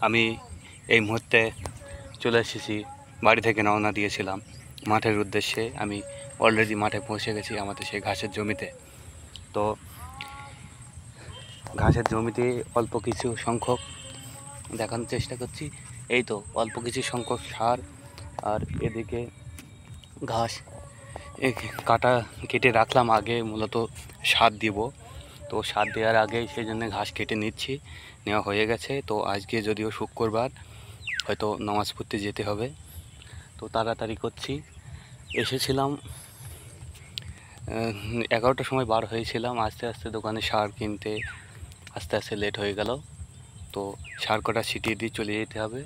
আমি এই মুহূর্তে চলে এসেছি, বাড়ি থেকে রওনা দিয়েছিলাম মাঠের উদ্দেশ্যে। আমি অলরেডি মাঠে পৌঁছে গেছি, আমাদের সেই ঘাসের জমিতে। তো ঘাসের জমিতে অল্প কিছু সংখ্যক দেখানোর চেষ্টা করছি। এই তো অল্প কিছু সংখ্যক সার, আর এদিকে ঘাস কেটে রাখলাম আগে, মূলত সার দিব। তো সার দেওয়ার আগেই সেই জন্য ঘাস কেটে নিচ্ছি, নেওয়া হয়ে গেছে। তো আজকে যদিও শুক্রবার, হয়তো নামাজ পড়তে যেতে হবে, তো তাড়াতাড়ি করছি। এসেছিলাম 11টার সময় বার হয়েছিলাম, আস্তে আস্তে দোকানে সার কিনতে আস্তে আস্তে লেট হয়ে গেল। তো সার কটা ছিটিয়ে দিয়ে চলে যেতে হবে।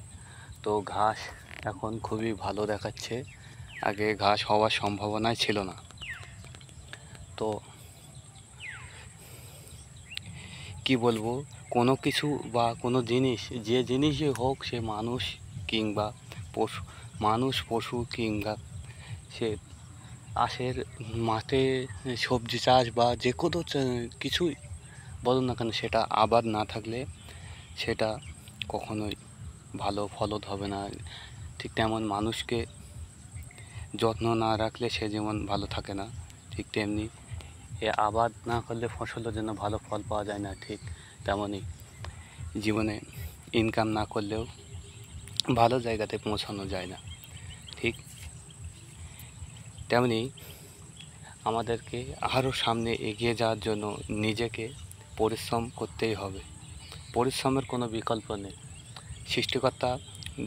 তো ঘাস এখন খুবই ভালো দেখাচ্ছে, আগে ঘাস হওয়ার সম্ভাবনাই ছিল না। তো কি বলবো, কোনো কিছু বা কোনো জিনিস, যে জিনিসই হোক, সে মানুষ কিংবা পশু, মানুষ পশু কিংবা সে আশের মাঠে সবজি চাষ বা যে কোনো কিছুই বলুন না কেন, সেটা আবাদ না থাকলে সেটা কখনোই ভালো ফলদ হবে না। ঠিক তেমন মানুষকে যত্ন না রাখলে সে যেমন ভালো থাকে না, ঠিক তেমনি এ আবাদ না করলে ফসলের জন্য ভালো ফল পাওয়া যায় না। ঠিক তেমনই জীবনে ইনকাম না করলেও ভালো জায়গাতে পৌঁছানো যায় না। ঠিক তেমনি আমাদেরকে আরও সামনে এগিয়ে যাওয়ার জন্য নিজেকে পরিশ্রম করতেই হবে। পরিশ্রমের কোনো বিকল্প নেই। সৃষ্টিকর্তা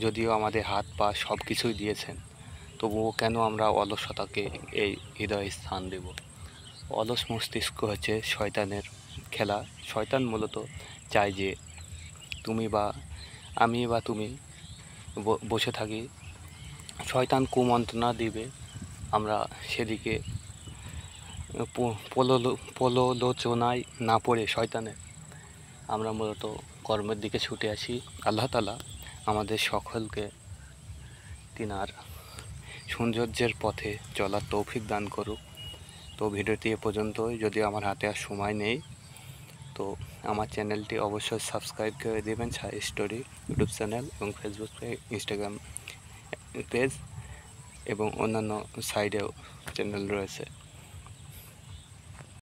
যদিও আমাদের হাত পা সব কিছুই দিয়েছেন, তবুও কেন আমরা অলসতাকে এই হৃদয়ে স্থান দেব? অলস মস্তিষ্ক হচ্ছে শয়তানের খেলা। শয়তান মূলত চায় যে তুমি বা আমি বা তুমি বসে থাকি। শয়তান কুমন্ত্রণা দিবে, আমরা সেদিকে প্রলোচনায় না পড়ে শয়তানের, আমরা মূলত কর্মের দিকে ছুটে আসি। আল্লাহ তাআলা আমাদের সকলকে তিনার সৌন্দর্যের পথে চলার তৌফিক দান করুক। তো ভিডিওটি এ পর্যন্তই। যদিও আমার হাতে আর সময় নেই, তো আমার চ্যানেলটি অবশ্যই সাবস্ক্রাইব করে দেবেন। ছায়া স্টোরি ইউটিউব চ্যানেল এবং ফেসবুক পেজ, ইনস্টাগ্রাম পেজ এবং অন্যান্য সাইডেও চ্যানেল রয়েছে।